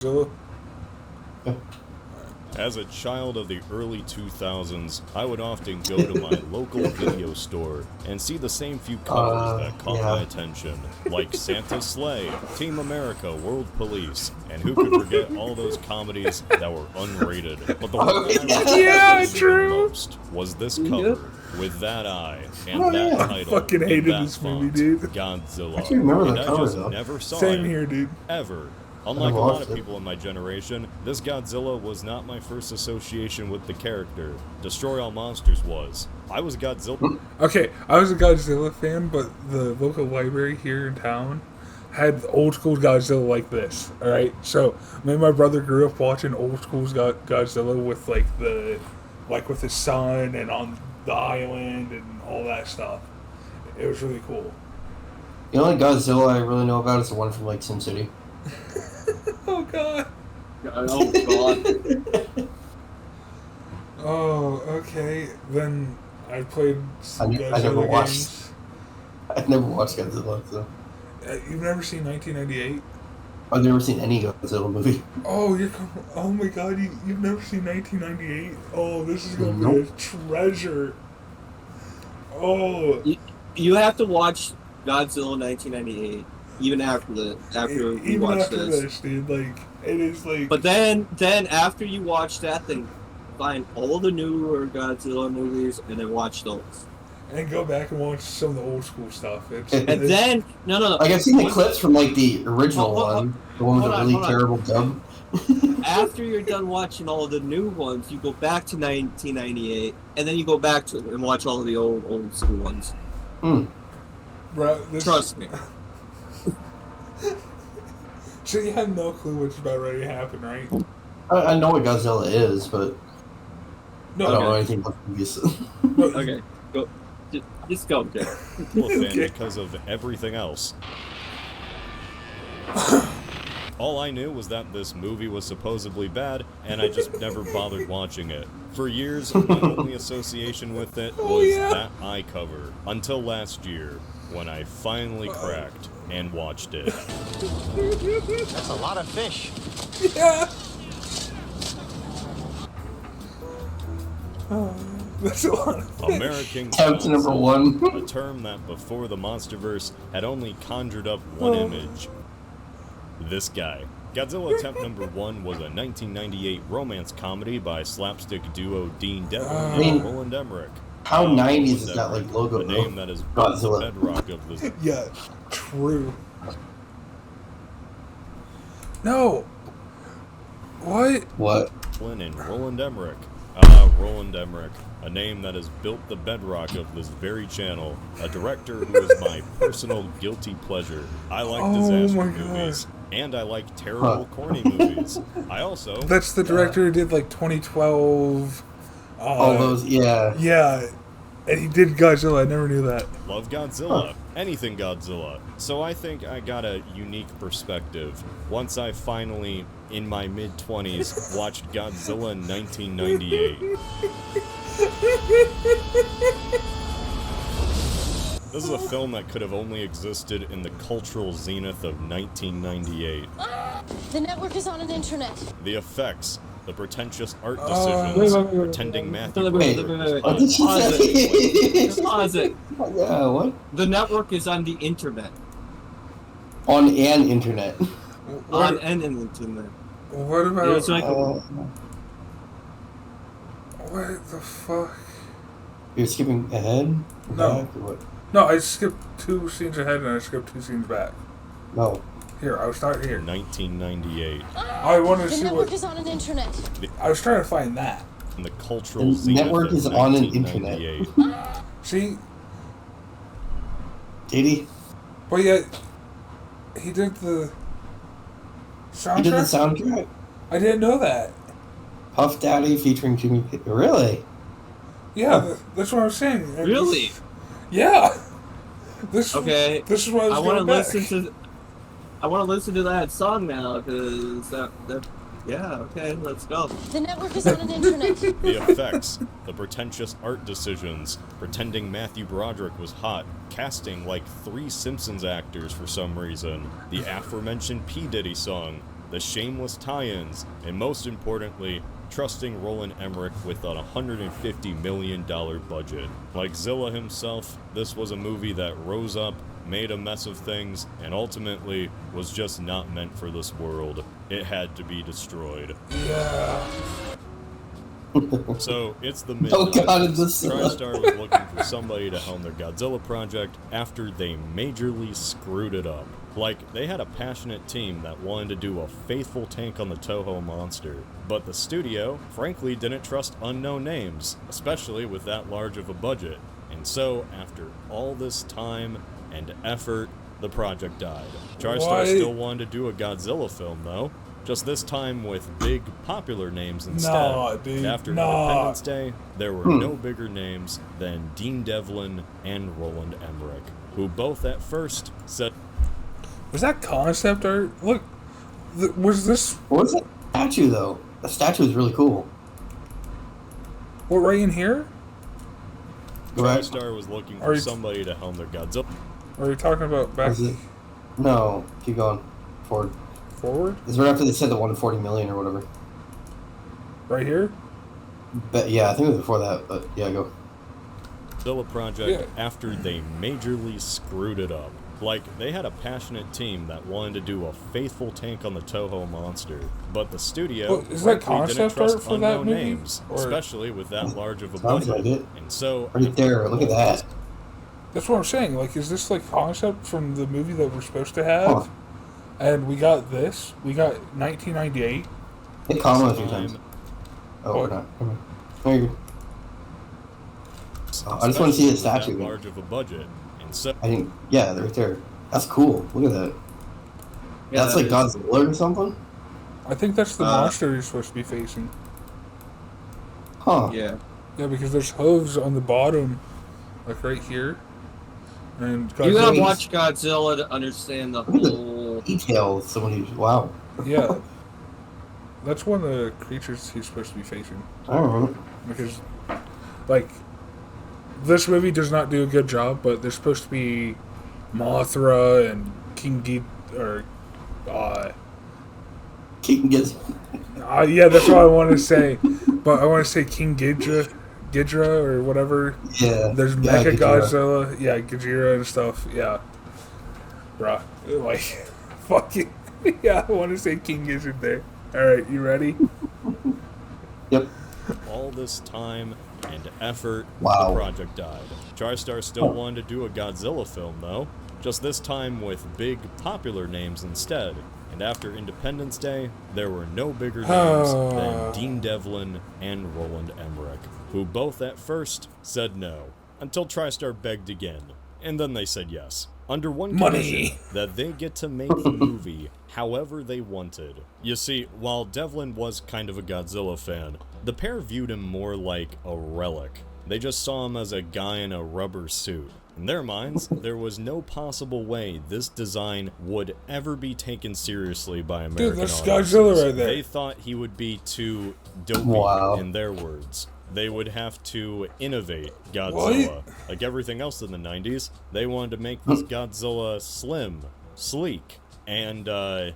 Godzilla? As a child of the early 2000s, I would often go to my local video store and see the same few covers that caught my attention, like Santa's Sleigh, Team America, World Police, and who could forget all those comedies that were unrated. But the one that I remember most was this cover, with that eye, and that title, I fucking hated this movie, dude. Godzilla. I remember and the I cover, just though. never saw Same it, here, dude. ever. Unlike a lot of people in my generation, this Godzilla was not my first association with the character. Destroy All Monsters was. I was Godzilla. Okay, I was a Godzilla fan, but the local library here in town had old school Godzilla like this. All right, so me and my brother grew up watching old school Godzilla with with his son and on the island and all that stuff. It was really cool. The only Godzilla I really know about is the one from like SimCity. Oh god. Oh god. Oh, okay. Then I played some I Godzilla never watched. games. I've never watched Godzilla, so You've never seen 1998? I've never seen any Godzilla movie. Oh, oh my god, you've never seen 1998? Oh, this is gonna be Nope. a treasure. Oh. You have to watch Godzilla 1998 even after we Even watch after this. dude, like, it is like... But then after you watch that, then find all the newer Godzilla movies and then watch those. And go back and watch some of the old school stuff. And then no. Like I've seen the clips from like the original one, the one with the really terrible dub. After you're done watching all of the new ones, you go back to 1998, and then you go back to and watch all of the old school ones. Bro, Trust me. So you have no clue what's about ready to happen, right? I know what Godzilla is, but No, I don't know anything about the movies. Okay, go. Just go, Jay. Fan because of everything else. All I knew was that this movie was supposedly bad, and I just never bothered watching it. For years, my only association with it was that eye cover, until last year, when I finally cracked and watched it. That's a lot of fish. Yeah. That's a lot of fish. American Attempt number one. a term that before the Monsterverse had only conjured up one image. This guy. Godzilla Attempt Number 1 was a 1998 romance comedy by slapstick duo Dean Devlin and Roland Emmerich. How 90s Roland is that Emmerich, like logo? the name that is Godzilla. the bedrock of the... Yeah, true. No. What? What? And Roland Emmerich. Roland Emmerich, a name that has built the bedrock of this very channel, a director who is my personal guilty pleasure. I like disaster movies, and I like terrible, corny movies. I also... That's the director who did, like, 2012... All those, yeah. Yeah, and he did Godzilla, I never knew that. love Godzilla. Anything Godzilla. So I think I got a unique perspective once I finally, in my mid-20s, watched Godzilla in 1998. This is a film that could have only existed in the cultural zenith of 1998. The network is on an internet. The effects, the pretentious art decisions, pretending Matthew Broderick What did she say? Just pause it. Yeah, what? The network is on the internet. On an internet. On an internet. What about... It's like what the fuck? You're skipping ahead? No. Back, or what? No, I skipped 2 scenes ahead and I skipped 2 scenes back. No. Here, I was starting here. 1998. I wanted to The see network what... is on an internet. I was trying to find that. In the cultural The zenith network of is on an 1998. See? Did he? But yet, he did the soundtrack? He did the soundtrack? I didn't know that. Puff Daddy featuring Jimmy P. Really? Yeah, that's what I was saying. And Really? this- yeah. This Okay. This is what I was I want to going back. listen to. I want to listen to that song now because that. Yeah. Okay. Let's go. The network is on an internet. The effects, the pretentious art decisions, pretending Matthew Broderick was hot, casting like 3 Simpsons actors for some reason, the aforementioned P. Diddy song, the shameless tie-ins, and most importantly, trusting Roland Emmerich with a $150 million budget. Like Zilla himself, this was a movie that rose up, made a mess of things, and ultimately was just not meant for this world. It had to be destroyed. Yeah. So, it's the mid Oh god, it's this. TriStar was looking for somebody to helm their Godzilla project after they majorly screwed it up. Like, they had a passionate team that wanted to do a faithful take on the Toho monster, but the studio, frankly, didn't trust unknown names, especially with that large of a budget. And so, after all this time and effort, the project died. TriStar still wanted to do a Godzilla film, though, just this time with big, popular names instead. Nah, dude, After nah. Independence Day, there were no bigger names than Dean Devlin and Roland Emmerich, who both at first said... Was that concept art? Look, was this... What was that statue, though? The statue is really cool. What, right in here? Go ahead. TriStar was looking Are for you- somebody to helm their Godzilla. Or are you talking about back Is it? No, keep going. Forward. forward? It's right after they said the 140 million or whatever. Right here? But yeah, I think it was before that, but yeah, go. Godzilla project Yeah. after they majorly screwed it up. Like, they had a passionate team that wanted to do a faithful take on the Toho monster, but the studio Well, is that frankly didn't concept art trust for that unknown movie? names, Or- especially with that large of a Sounds budget. like it. And so, Right there, look at that. That's what I'm saying. Like, is this like concept from the movie that we're supposed to have? Huh. And we got this. We got 1998. Hit comma a few times. time, Oh, What? we're not. Come on. There you go. I just want to see the especially with that statue. large of a budget. And so, I think, yeah, they're right there. That's cool. Look at that. Yeah, That's that like is- Godzilla or something? I think that's the Uh, monster you're supposed to be facing. Huh. Yeah. Yeah, because there's hooves on the bottom, like right here. And You gotta Godzilla's- watch Godzilla to understand the Look at the whole. detail. Somebody, wow. Yeah. That's one of the creatures he's supposed to be facing. I don't know. Because, like, this movie does not do a good job, but there's supposed to be Mothra and King Ghidorah, or, King gets. yeah, that's what I want to say. But I want to say King Ghidorah, or whatever. Yeah. There's yeah, Mecha Ghidorah. Godzilla, yeah, Gajira and stuff, yeah. Bruh, like, fucking, yeah, I want to say King Gizzard there. Alright, you ready? Yep. all this time and effort, Wow. the project died. TriStar still wanted to do a Godzilla film, though, just this time with big, popular names instead. And after Independence Day, there were no bigger names than Dean Devlin and Roland Emmerich, who both at first said no, until TriStar begged again, and then they said yes. Under one condition, Money. that they get to make the movie however they wanted. You see, while Devlin was kind of a Godzilla fan, the pair viewed him more like a relic. They just saw him as a guy in a rubber suit. In their minds, there was no possible way this design would ever be taken seriously by American that's audiences. Godzilla right there. They thought he would be too dopey, Wow. in their words. They would have to innovate Godzilla. Like everything else in the 90s, they wanted to make this Godzilla slim, sleek, and in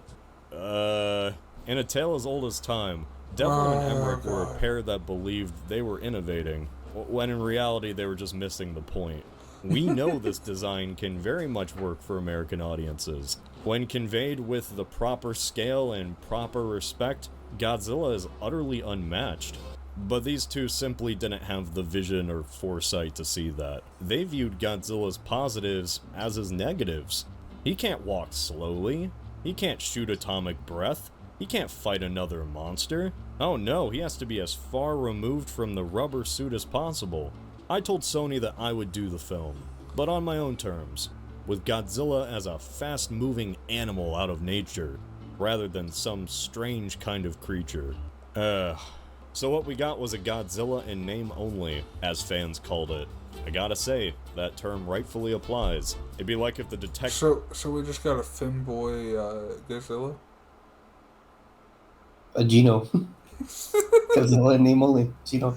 a tale as old as time, Devlin and Emmerich were a pair that believed they were innovating, when in reality they were just missing the point. We know this design can very much work for American audiences. When conveyed with the proper scale and proper respect, Godzilla is utterly unmatched. But these two simply didn't have the vision or foresight to see that. They viewed Godzilla's positives as his negatives. He can't walk slowly. He can't shoot atomic breath. He can't fight another monster. Oh no, he has to be as far removed from the rubber suit as possible. I told Sony that I would do the film, but on my own terms, with Godzilla as a fast-moving animal out of nature, rather than some strange kind of creature. So what we got was a Godzilla in name only, as fans called it. I gotta say, that term rightfully applies. It'd be like if the detective... So we just got a femboy Godzilla? A Gino. Godzilla name only. Gino.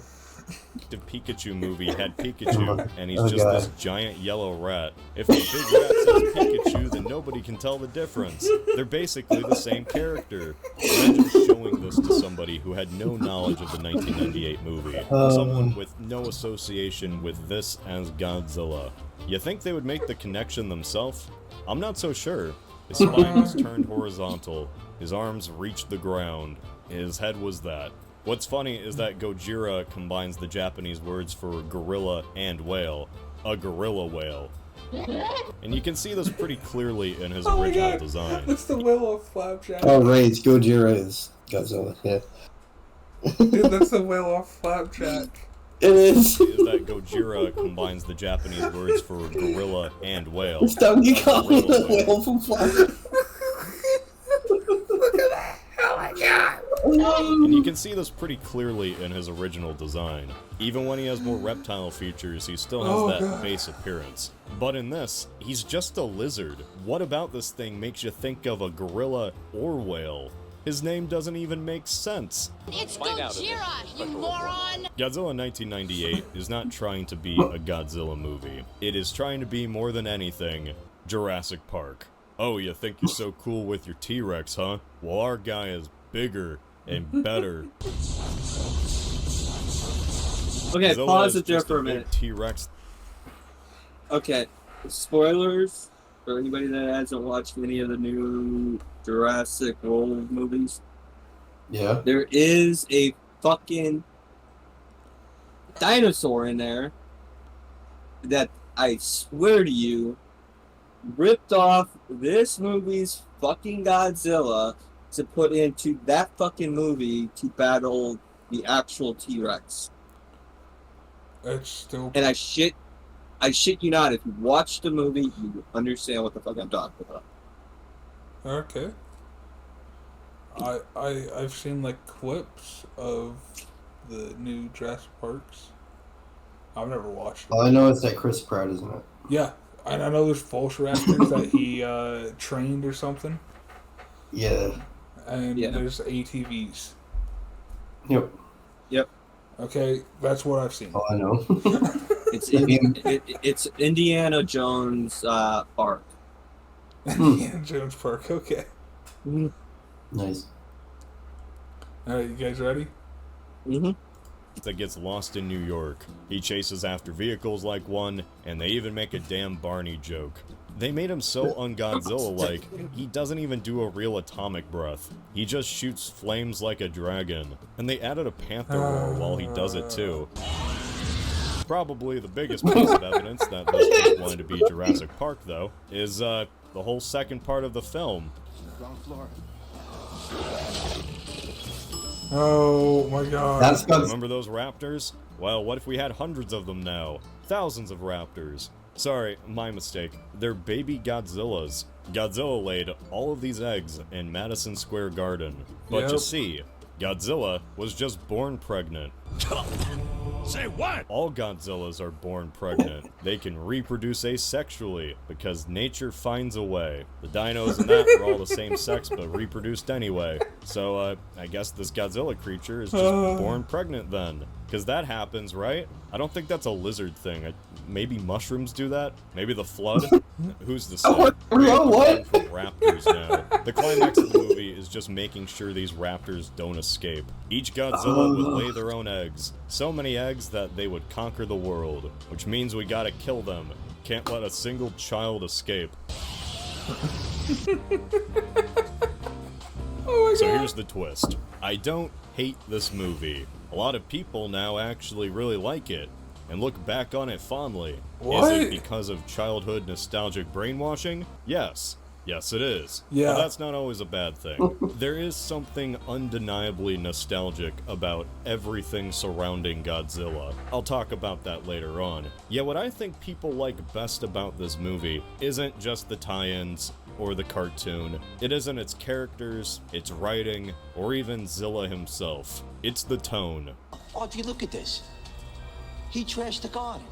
The Pikachu movie had Pikachu, and he's just this giant yellow rat. If the big rat says Pikachu, then nobody can tell the difference. They're basically the same character. Imagine showing this to somebody who had no knowledge of the 1998 movie. Someone with no association with this as Godzilla. You think they would make the connection themselves? I'm not so sure. His spine was turned horizontal. His arms reached the ground. His head was that. What's funny is that Gojira combines the Japanese words for gorilla and whale. A gorilla whale. And you can see this pretty clearly in his original design. That's the whale of Flapjack. Oh, right, it's Gojira is Godzilla, yeah. Dude, that's the whale of Flapjack. It is. Is that Gojira combines the Japanese words for gorilla and whale. It's time you call me the whale from Flapjack. And you can see this pretty clearly in his original design. Even when he has more reptile features, he still has that base appearance. But in this, he's just a lizard. What about this thing makes you think of a gorilla or whale? His name doesn't even make sense. It's Gojira, you moron! Godzilla 1998 is not trying to be a Godzilla movie. It is trying to be more than anything, Jurassic Park. Oh, you think you're so cool with your T-Rex, huh? Well, our guy is bigger and better. Okay, Godzilla pause is it there just for a big minute. T-Rex. Okay, spoilers for anybody that hasn't watched any of the new Jurassic World movies. Yeah. There is a fucking dinosaur in there that I swear to you ripped off this movie's fucking Godzilla to put into that fucking movie to battle the actual T-Rex. It's still. And I shit you not, if you watch the movie, you understand what the fuck I'm talking about. Okay. I've seen like clips of the new Jurassic Parks. I've never watched them. Oh, I know it's that Chris Pratt, isn't it? Yeah, and I know there's Velociraptors that he trained or something, Yeah. and Yeah. there's ATVs. Yep. Okay, that's what I've seen. Oh, I know. It's Indiana Jones Park. Indiana Jones Park. Okay. Nice. All right, you guys ready? Mm-hmm. That gets lost in New York. He chases after vehicles like one, and they even make a damn Barney joke. They made him so un-Godzilla-like, he doesn't even do a real atomic breath. He just shoots flames like a dragon. And they added a panther roar while he does it too. Probably the biggest piece of evidence that this was going to be Jurassic Park, though, is the whole second part of the film. Ground floor. Oh my god. That's good. Remember those raptors? Well, what if we had hundreds of them now? Thousands of raptors. Sorry, my mistake. They're baby Godzillas. Godzilla laid all of these eggs in Madison Square Garden. But Yep. you see, Godzilla was just born pregnant. Say what? All Godzillas are born pregnant. They can reproduce asexually, because nature finds a way. The dinos and that were all the same sex, but reproduced anyway. So, I guess this Godzilla creature is just born pregnant then. Because that happens, right? I don't think that's a lizard thing. Maybe mushrooms do that? Maybe the flood? Who's to say? What? From raptors now. The climax of the movie is just making sure these raptors don't escape. Each Godzilla would lay their own eggs. So many eggs that they would conquer the world. Which means we gotta kill them. Can't let a single child escape. So here's the twist. I don't hate this movie. A lot of people now actually really like it and look back on it fondly. What? Is it because of childhood nostalgic brainwashing? Yes. Yes, it is. Yeah. But that's not always a bad thing. There is something undeniably nostalgic about everything surrounding Godzilla. I'll talk about that later on. Yet what I think people like best about this movie isn't just the tie-ins or the cartoon. It isn't its characters, its writing, or even Zilla himself. It's the tone. Oh, if you look at this, he trashed the garden.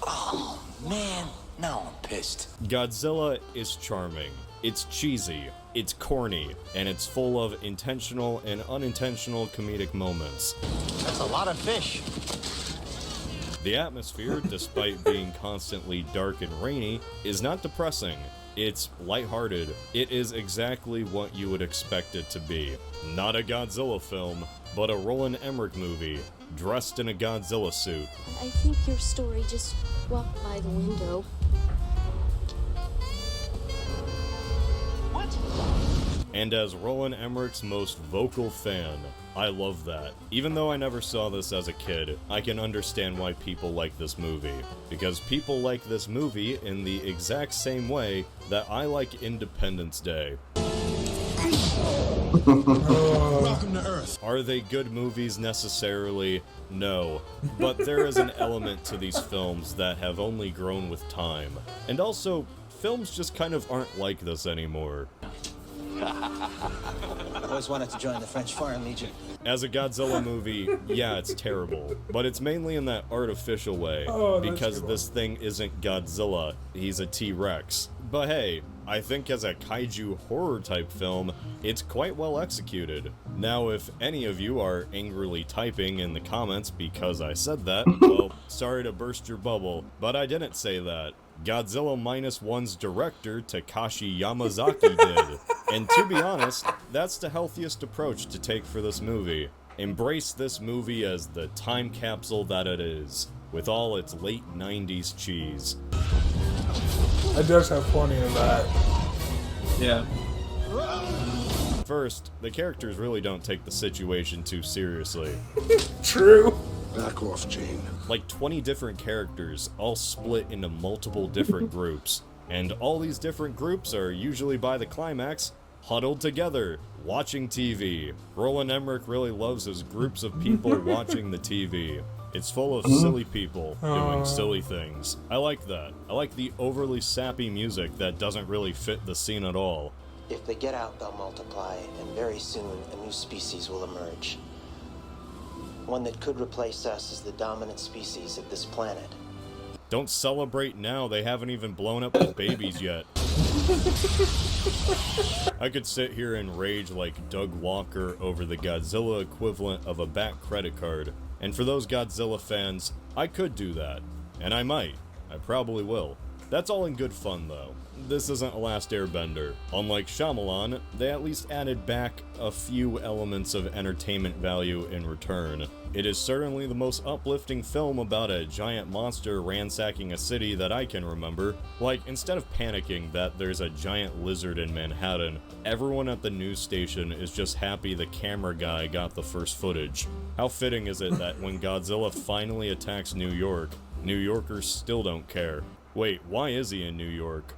Oh, man. Now I'm pissed. Godzilla is charming. It's cheesy, it's corny, and it's full of intentional and unintentional comedic moments. That's a lot of fish. The atmosphere, despite being constantly dark and rainy, is not depressing. It's lighthearted. It is exactly what you would expect it to be. Not a Godzilla film, but a Roland Emmerich movie, dressed in a Godzilla suit. I think your story just walked by the window. What? And as Roland Emmerich's most vocal fan, I love that. Even though I never saw this as a kid, I can understand why people like this movie. Because people like this movie in the exact same way that I like Independence Day. Welcome to Earth. Are they good movies necessarily? No. But there is an element to these films that have only grown with time. And also, films just kind of aren't like this anymore. Always wanted to join the French Foreign Legion. As a Godzilla movie, yeah, it's terrible. But it's mainly in that artificial way. Because this thing isn't Godzilla, he's a T-Rex. But hey, I think as a kaiju horror type film, it's quite well executed. Now, if any of you are angrily typing in the comments because I said that, well, sorry to burst your bubble, but I didn't say that. Godzilla -1's director, Takashi Yamazaki, did. And to be honest, that's the healthiest approach to take for this movie. Embrace this movie as the time capsule that it is, with all its late 90s cheese. It does have plenty of that. Yeah. First, the characters really don't take the situation too seriously. True. Back off, Gene. Like 20 different characters, all split into multiple different groups. And all these different groups are usually by the climax, huddled together, watching TV. Roland Emmerich really loves his groups of people watching the TV. It's full of silly people doing silly things. I like that. I like the overly sappy music that doesn't really fit the scene at all. If they get out, they'll multiply, and very soon a new species will emerge. One that could replace us as the dominant species of this planet. Don't celebrate now, they haven't even blown up the babies yet. I could sit here and rage like Doug Walker over the Godzilla equivalent of a back credit card. And for those Godzilla fans, I could do that. And I might. I probably will. That's all in good fun though. This isn't a Last Airbender. Unlike Shyamalan, they at least added back a few elements of entertainment value in return. It is certainly the most uplifting film about a giant monster ransacking a city that I can remember. Like, instead of panicking that there's a giant lizard in Manhattan, everyone at the news station is just happy the camera guy got the first footage. How fitting is it that when Godzilla finally attacks New York, New Yorkers still don't care? Wait, why is he in New York?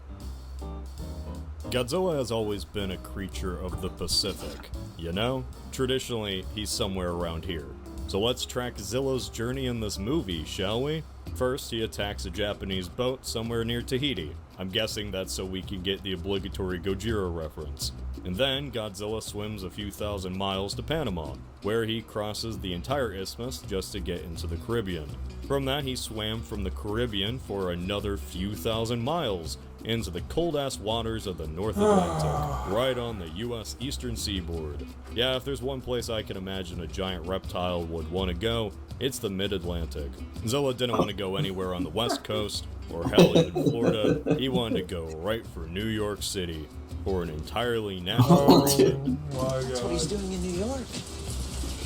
Godzilla has always been a creature of the Pacific, you know? Traditionally, he's somewhere around here. So let's track Zilla's journey in this movie, shall we? First, he attacks a Japanese boat somewhere near Tahiti. I'm guessing that's so we can get the obligatory Gojira reference. And then, Godzilla swims a few thousand miles to Panama, where he crosses the entire isthmus just to get into the Caribbean. From that, he swam from the Caribbean for another few thousand miles, into the cold-ass waters of the North Atlantic, right on the US eastern seaboard. Yeah, if there's one place I can imagine a giant reptile would want to go, it's the mid-Atlantic. Zilla didn't want to go anywhere on the west coast, or hell, even Florida. He wanted to go right for New York City, for an entirely natural reason. That's what he's doing in New York.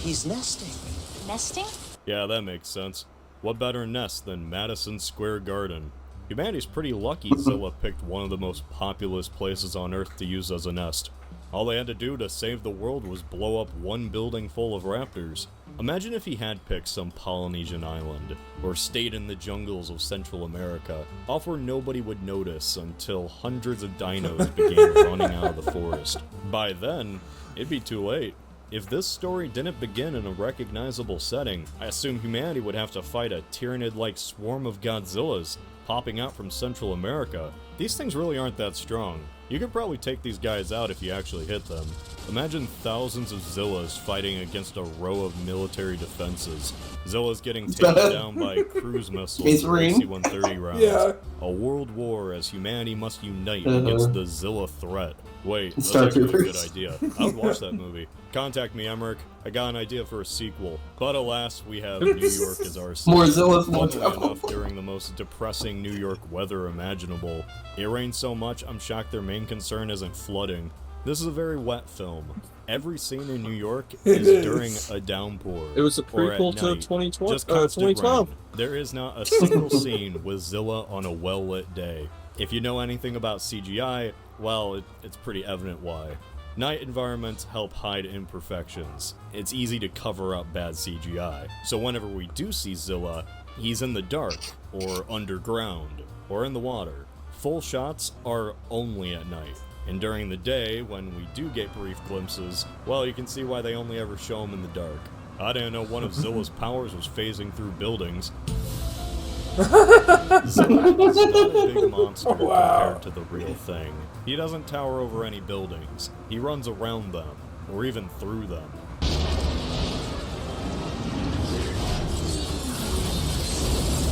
He's nesting. Nesting? Yeah, that makes sense. What better nest than Madison Square Garden? Humanity's pretty lucky Zilla picked one of the most populous places on Earth to use as a nest. All they had to do to save the world was blow up one building full of raptors. Imagine if he had picked some Polynesian island, or stayed in the jungles of Central America, off where nobody would notice until hundreds of dinos began running out of the forest. By then, it'd be too late. If this story didn't begin in a recognizable setting, I assume humanity would have to fight a tyrannid-like swarm of Godzillas popping out from Central America. These things really aren't that strong. You could probably take these guys out if you actually hit them. Imagine thousands of Zillas fighting against a row of military defenses. Zilla's getting taken down by cruise missiles or AC-130 rounds. Yeah. A world war as humanity must unite against the Zilla threat. Wait, that's Star actually a good Troopers. idea. I would watch that movie. Contact me, Emmerich. I got an idea for a sequel. But alas, we have New York as our city. More Zillas, more Funnily trouble. enough, during the most depressing New York weather imaginable. It rains so much, I'm shocked their main concern isn't flooding. This is a very wet film. Every scene in New York is during a downpour. It was a or at prequel to night. 2020, Just constant 2012. rain. There is not a single scene with Zilla on a well-lit day. If you know anything about CGI, well, it's pretty evident why. Night environments help hide imperfections. It's easy to cover up bad CGI. So whenever we do see Zilla, he's in the dark, or underground, or in the water. Full shots are only at night. And during the day, when we do get brief glimpses, well, you can see why they only ever show him in the dark. I didn't know one of Zilla's powers was phasing through buildings. Zilla is not a big monster compared to the real thing. He doesn't tower over any buildings. He runs around them, or even through them.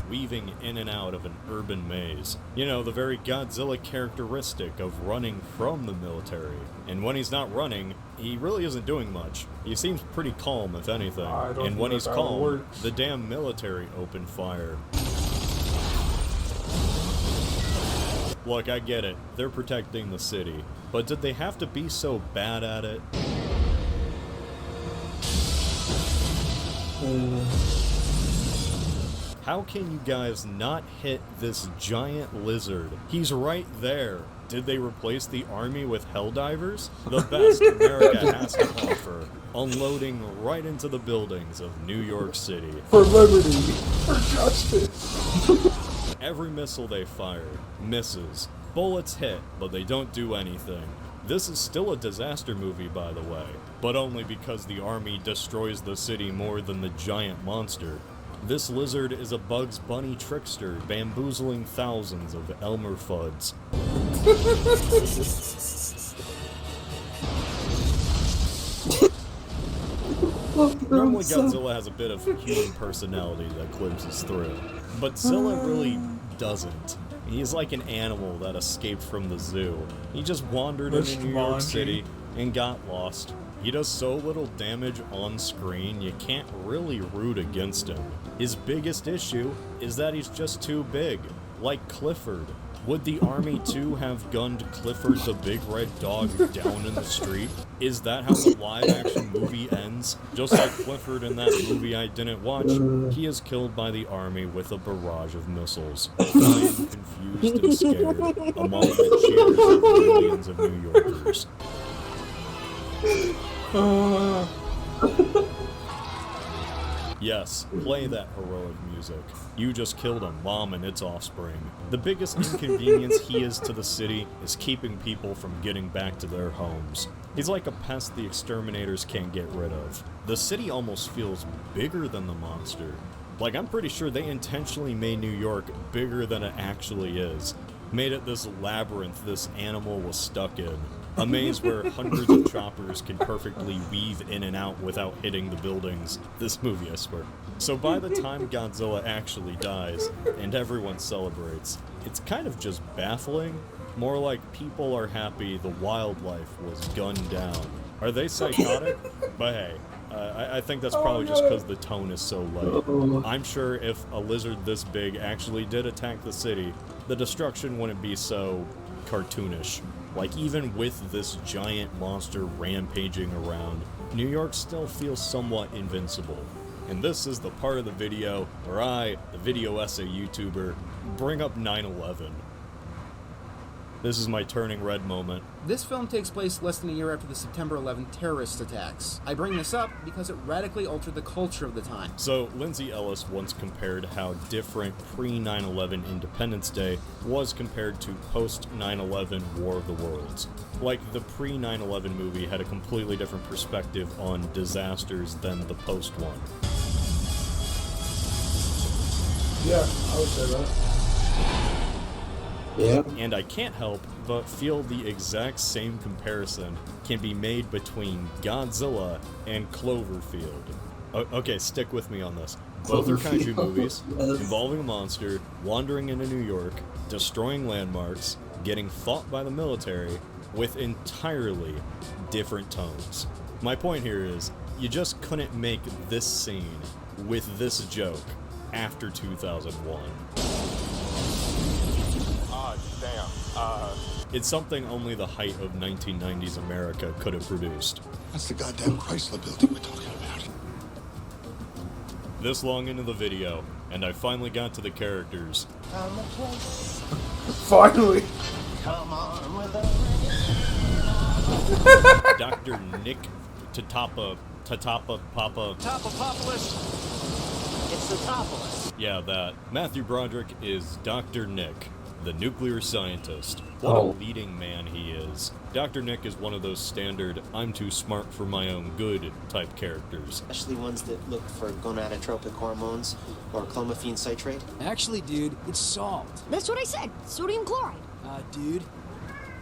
Weaving in and out of an urban maze. You know, the very Godzilla characteristic of running from the military. And when he's not running, he really isn't doing much. He seems pretty calm, if anything. And when he's calm, the damn military open fire. Look, I get it. They're protecting the city. But did they have to be so bad at it? How can you guys not hit this giant lizard? He's right there. Did they replace the army with Helldivers? The best America has to offer. Unloading right into the buildings of New York City. For liberty, for justice. Every missile they fire misses. Bullets hit, but they don't do anything. This is still a disaster movie, by the way, but only because the army destroys the city more than the giant monster. This lizard is a Bugs Bunny trickster, bamboozling thousands of Elmer Fuds. Normally Godzilla has a bit of human personality that glimpses through, but Zilla really doesn't. He's like an animal that escaped from the zoo. He just wandered into New York City and got lost. He does so little damage on screen, you can't really root against him. His biggest issue is that he's just too big, like Clifford. Would the army too have gunned Clifford the big red dog down in the street? Is that how the live-action movie ends? Just like Clifford in that movie I didn't watch, he is killed by the army with a barrage of missiles. Dying, confused and scared, among the cheers of millions of New Yorkers. Yes, play that heroic music. You just killed a mom and its offspring. The biggest inconvenience he is to the city is keeping people from getting back to their homes. He's like a pest the exterminators can't get rid of. The city almost feels bigger than the monster. Like, I'm pretty sure they intentionally made New York bigger than it actually is. Made it this labyrinth this animal was stuck in. A maze where hundreds of choppers can perfectly weave in and out without hitting the buildings. This movie, I swear. So by the time Godzilla actually dies, and everyone celebrates, it's kind of just baffling. More like people are happy the wildlife was gunned down. Are they psychotic? But hey, I think that's probably just because the tone is so light. I'm sure if a lizard this big actually did attack the city, the destruction wouldn't be so cartoonish. Like, even with this giant monster rampaging around, New York still feels somewhat invincible. And this is the part of the video where I, the video essay YouTuber, bring up 9/11. This is my turning red moment. This film takes place less than a year after the September 11 terrorist attacks. I bring this up because it radically altered the culture of the time. So, Lindsay Ellis once compared how different pre-9/11 Independence Day was compared to post-9/11 War of the Worlds. Like, the pre-9/11 movie had a completely different perspective on disasters than the post one. Yeah, I would say that. Yeah. And I can't help but feel the exact same comparison can be made between Godzilla and Cloverfield. Okay, stick with me on this. Both are kaiju movies involving a monster wandering into New York, destroying landmarks, getting fought by the military with entirely different tones. My point here is, you just couldn't make this scene with this joke after 2001. It's something only the height of 1990s America could have produced. That's the goddamn Chrysler building we're talking about. This long into the video, and I finally got to the characters. Finally. Come on with us. Dr. Nick Papa. Topopopoulos. It's the Topolis. Yeah, that. Matthew Broderick is Dr. Nick, the nuclear scientist. What a leading man he is. Dr. Nick is one of those standard, I'm too smart for my own good type characters. Especially ones that look for gonadotropic hormones or clomiphene citrate. Actually, dude, it's salt. That's what I said. Sodium chloride. Dude,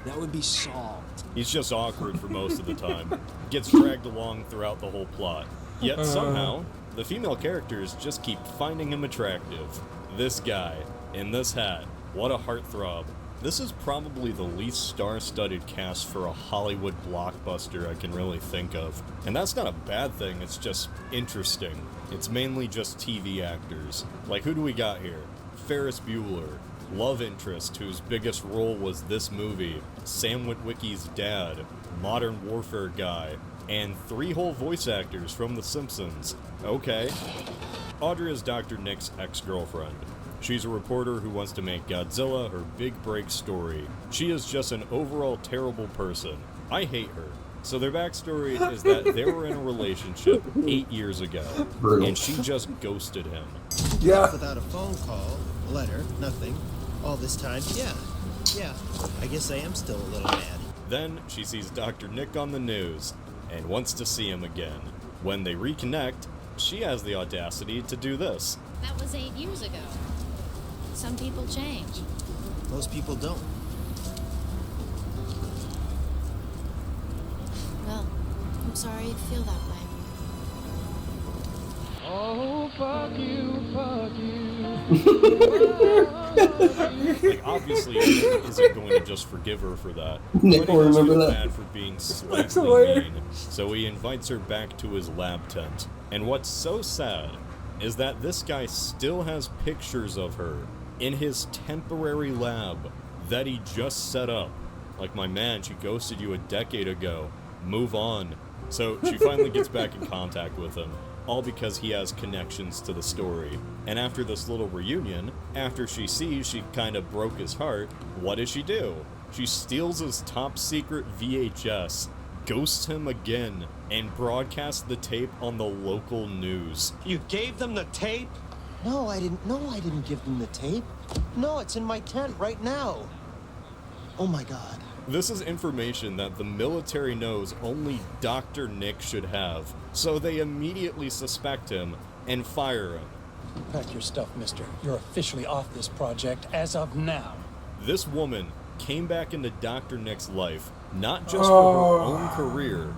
that would be salt. He's just awkward for most of the time. Gets dragged along throughout the whole plot. Yet somehow, the female characters just keep finding him attractive. This guy, in this hat, what a heartthrob. This is probably the least star-studded cast for a Hollywood blockbuster I can really think of. And that's not a bad thing, it's just interesting. It's mainly just TV actors. Like, who do we got here? Ferris Bueller, love interest whose biggest role was this movie, Sam Witwicky's dad, Modern Warfare guy, and 3 whole voice actors from The Simpsons. Okay. Audrey is Dr. Nick's ex-girlfriend. She's a reporter who wants to make Godzilla her big break story. She is just an overall terrible person. I hate her. So their backstory is that they were in a relationship 8 years ago, and she just ghosted him. Yeah. Without a phone call, a letter, nothing. All this time, yeah. I guess I am still a little mad. Then she sees Dr. Nick on the news and wants to see him again. When they reconnect, she has the audacity to do this. That was 8 years ago. Some people change. Most people don't. Well, I'm sorry you feel that way. Oh, fuck you, fuck you. Like, obviously, Nick isn't going to just forgive her for that. Nick But will he just remember feels that. bad for being slightly mean. So he invites her back to his lab tent. And what's so sad is that this guy still has pictures of her in his temporary lab that he just set up. Like, my man, she ghosted you a decade ago. Move on. So she finally gets back in contact with him, all because he has connections to the story. And after this little reunion, after she sees she kind of broke his heart, what does she do? She steals his top secret VHS, ghosts him again, and broadcasts the tape on the local news. You gave them the tape? No, I didn't give them the tape. No, it's in my tent right now. Oh my god. This is information that the military knows only Dr. Nick should have, so they immediately suspect him and fire him. Pack your stuff, mister. You're officially off this project as of now. This woman came back into Dr. Nick's life, not just for her own career,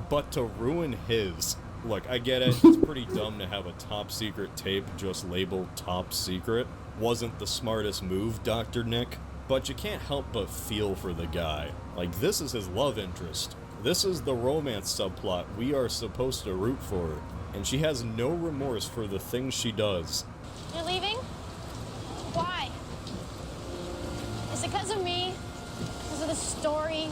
but to ruin his. Look, I get it, it's pretty dumb to have a top secret tape just labeled top secret. Wasn't the smartest move, Dr. Nick, but you can't help but feel for the guy. Like, this is his love interest. This is the romance subplot we are supposed to root for, and she has no remorse for the things she does. You're leaving? Why? Is it because of me? Because of the story?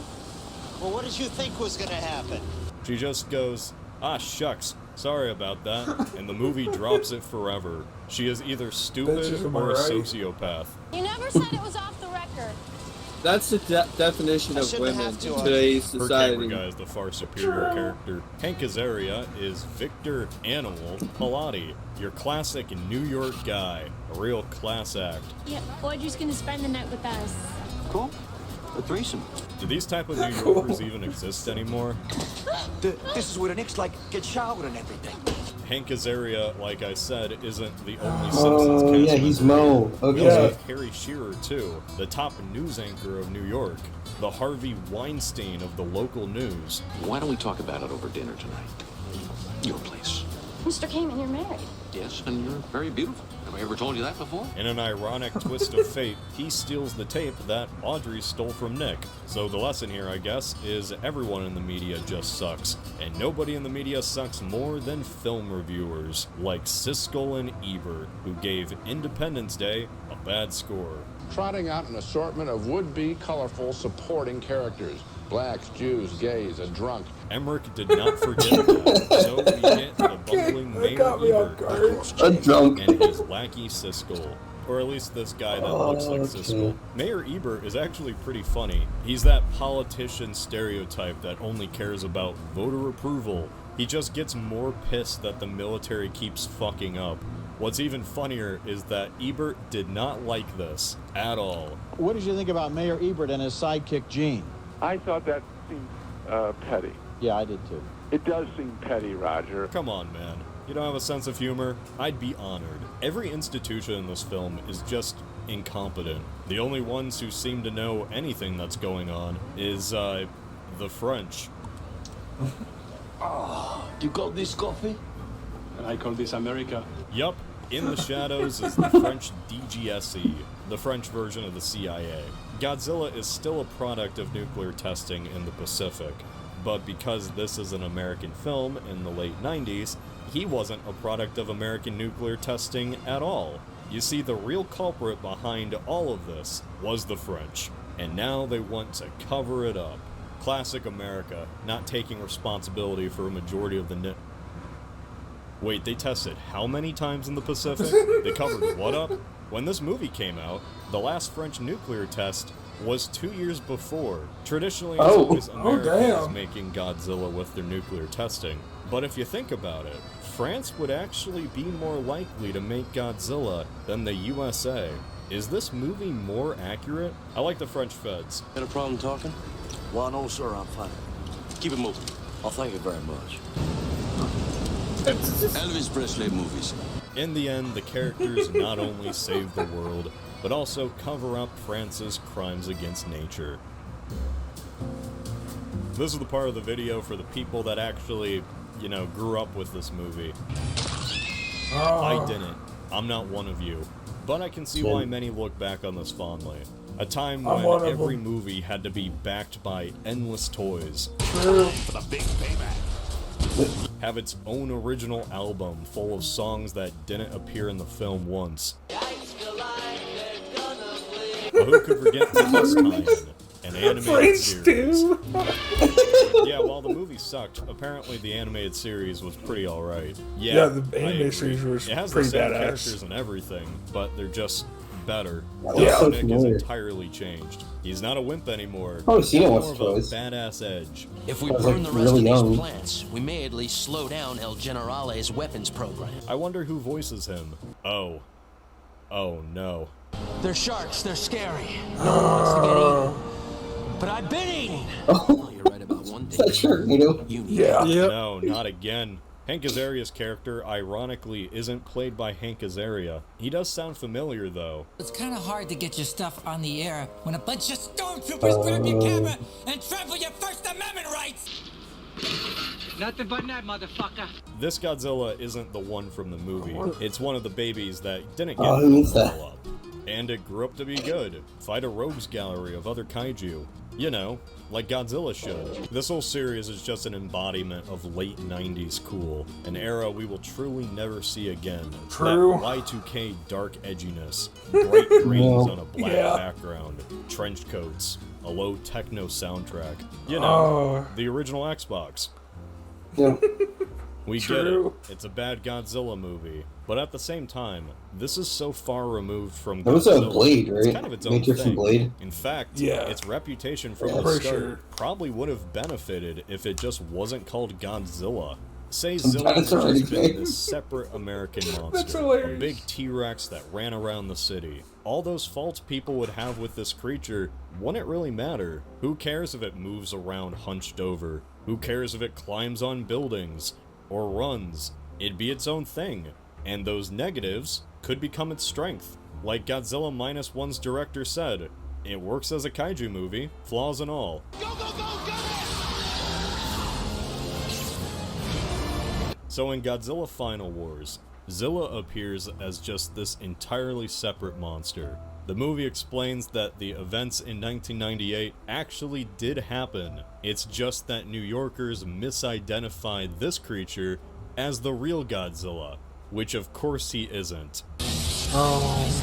Well, what did you think was gonna happen? She just goes, ah, shucks, sorry about that, and the movie drops it forever. She is either stupid or a sociopath. You never said it was off the record. That's the definition of women in today's Her society. camera guy is the far superior character. Hank Azaria is Victor Animal Pilati, your classic New York guy, a real class act. Yeah, Audrey's gonna spend the night with us. Cool. A threesome. Do these type of New Yorkers even exist anymore? This is where the Knicks, like, get showered and everything. Hank Azaria, like I said, isn't the only Simpsons cast yeah, he's Mo. Okay. We also have Harry Shearer, too, the top news anchor of New York, the Harvey Weinstein of the local news. Why don't we talk about it over dinner tonight? Your place. Mr. Kamen, you're married. Yes, and you're very beautiful. Have I ever told you that before? In an ironic twist of fate, he steals the tape that Audrey stole from Nick. So the lesson here, I guess, is everyone in the media just sucks. And nobody in the media sucks more than film reviewers, like Siskel and Ebert, who gave Independence Day a bad score. Trotting out an assortment of would-be colorful supporting characters. Blacks, Jews, gays, a drunk. Emmerich did not forget that, so we get the bumbling Mayor Ebert A drunk. and his lackey Siskel. Or at least this guy that looks like Siskel. Mayor Ebert is actually pretty funny. He's that politician stereotype that only cares about voter approval. He just gets more pissed that the military keeps fucking up. What's even funnier is that Ebert did not like this at all. What did you think about Mayor Ebert and his sidekick Gene? I thought that seemed petty. Yeah, I did too. It does seem petty, Roger. Come on, man. You don't have a sense of humor? I'd be honored. Every institution in this film is just incompetent. The only ones who seem to know anything that's going on is, the French. You got this coffee? I call this America. Yup, in the shadows is the French DGSE, the French version of the CIA. Godzilla is still a product of nuclear testing in the Pacific, but because this is an American film in the late 90s, he wasn't a product of American nuclear testing at all. You see, the real culprit behind all of this was the French, and now they want to cover it up. Classic America, not taking responsibility for a majority of the Wait, they tested how many times in the Pacific? They covered what up? When this movie came out, the last French nuclear test was 2 years before. Traditionally, it's always America is making Godzilla with their nuclear testing. But if you think about it, France would actually be more likely to make Godzilla than the USA. Is this movie more accurate? I like the French feds. Got a problem talking? Well, no, sir, I'm fine. Keep it moving. Oh, thank you very much. Elvis Presley movies. In the end, the characters not only save the world, but also cover up France's crimes against nature. This is the part of the video for the people that actually, you know, grew up with this movie. I didn't. I'm not one of you. But I can see why many look back on this fondly. A time when every movie had to be backed by endless toys. For the big payback. Have its own original album full of songs that didn't appear in the film once. Who could forget the best time? An animated series. Yeah, while the movie sucked, apparently the animated series was pretty alright. Yeah, the animated series was it has pretty the same badass. characters and everything, but they're just better. Yeah, Nick is entirely changed. He's not a wimp anymore. Oh, seen it He's once more or of a twice. badass edge. If we I was, burn like, the rest really of young. these plants, we may at least slow down El Generale's weapons program. I wonder who voices him. Oh. Oh no. They're sharks. They're scary. No one wants to get eaten. But I've been eaten. Oh, You're right about one thing. that's sure, you know? No, not again. Hank Azaria's character, ironically, isn't played by Hank Azaria. He does sound familiar, though. It's kind of hard to get your stuff on the air when a bunch of stormtroopers grab your camera and trample your First Amendment rights. Nothing but that, motherfucker. This Godzilla isn't the one from the movie. It's one of the babies that didn't get who is that? all up. And it grew up to be good. Fight a rogues gallery of other kaiju. You know, like Godzilla should. This whole series is just an embodiment of late 90s cool, an era we will truly never see again. True. That Y2K dark edginess, bright greens on a black background, trench coats, a low techno soundtrack. You know, the original Xbox. Yeah. We get it. It's a bad Godzilla movie. But at the same time, this is so far removed from Godzilla. That was a Blade, right? It's kind of its own Matrix thing. and Blade. In fact, Yeah. its reputation from Yeah, the for start sure. probably would have benefited if it just wasn't called Godzilla. Say Some Zilla had dinosaur just been game. this separate American monster. That's hilarious. A big T-Rex that ran around the city. All those faults people would have with this creature wouldn't really matter. Who cares if it moves around hunched over? Who cares if it climbs on buildings? Or runs? it'd be its own thing, and those negatives could become its strength. Like Godzilla Minus One's director said, it works as a kaiju movie, flaws and all. So in Godzilla Final Wars, Zilla appears as just this entirely separate monster. The movie explains that the events in 1998 actually did happen. It's just that New Yorkers misidentified this creature as the real Godzilla, which of course he isn't. Oh.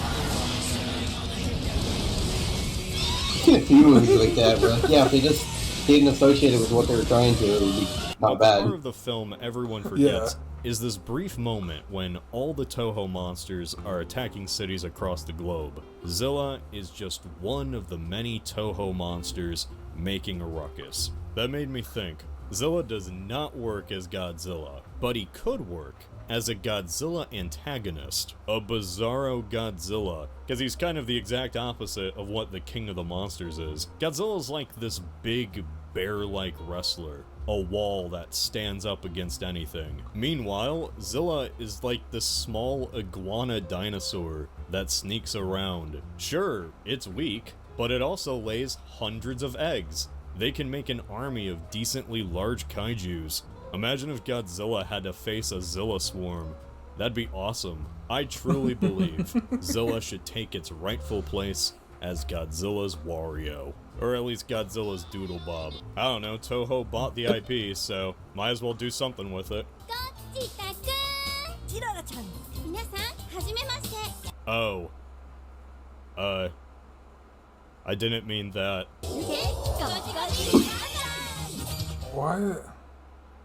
I've seen a few movies like that where, yeah, if they just didn't associate it with what they were trying to, it would be not bad. The part of the film everyone forgets is this brief moment when all the Toho monsters are attacking cities across the globe. Zilla is just one of the many Toho monsters making a ruckus. That made me think, Zilla does not work as Godzilla, but he could work as a Godzilla antagonist, a bizarro Godzilla, because he's kind of the exact opposite of what the King of the Monsters is. Godzilla's like this big, bear-like wrestler, a wall that stands up against anything. Meanwhile, Zilla is like this small iguana dinosaur that sneaks around. Sure, it's weak, but it also lays hundreds of eggs. They can make an army of decently large kaijus. Imagine if Godzilla had to face a Zilla swarm. That'd be awesome. I truly believe Zilla should take its rightful place as Godzilla's Wario. Or at least Godzilla's Doodle Bob. I don't know, Toho bought the IP, so might as well do something with it. Oh. I didn't mean that. What?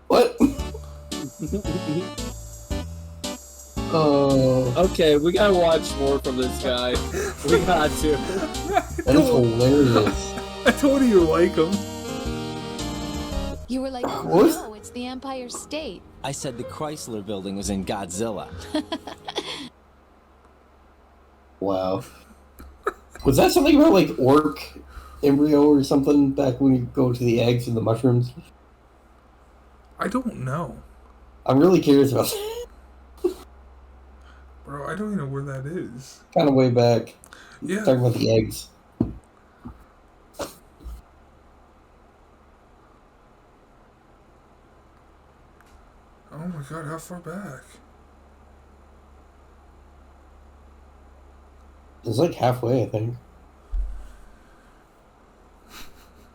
What? Oh. Okay, we gotta watch more from this guy. We got to. That is hilarious. I told you like him. You were like, oh What? no, it's the Empire State. I said the Chrysler Building was in Godzilla. Wow. Was that something about like orc embryo or something back when you go to the eggs and the mushrooms? I don't know. I'm really curious about that. Bro, I don't even know where that is. Kind of way back. Yeah. Talking about the eggs. Oh my god, how far back? It's like halfway, I think.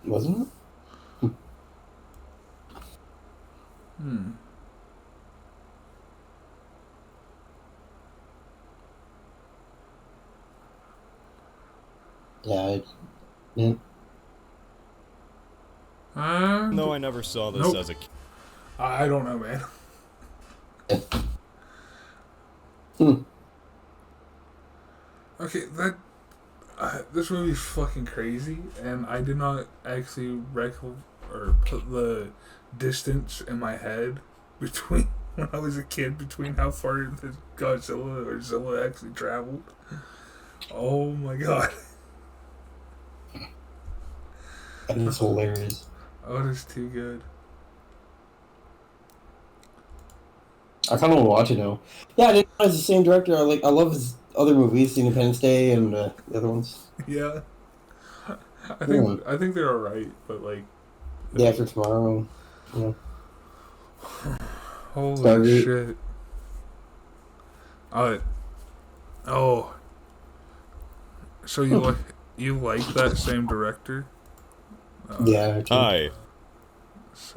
Wasn't it? Hmm. Yeah. No, I never saw this Nope. as a kid. I don't know, man. Okay, this movie's fucking crazy, and I did not actually put the distance in my head between when I was a kid between how far the Godzilla or Zilla actually traveled. Oh my god. That is hilarious. Oh, it is too good. I kind of want to watch it now. Yeah, I didn't know it's the same director. I love his other movies, Independence Day and the other ones. Yeah. I think they're alright, but like Day After Tomorrow. Yeah. holy Stargate. shit. Oh. So you like that same director? Yeah. I think. Hi,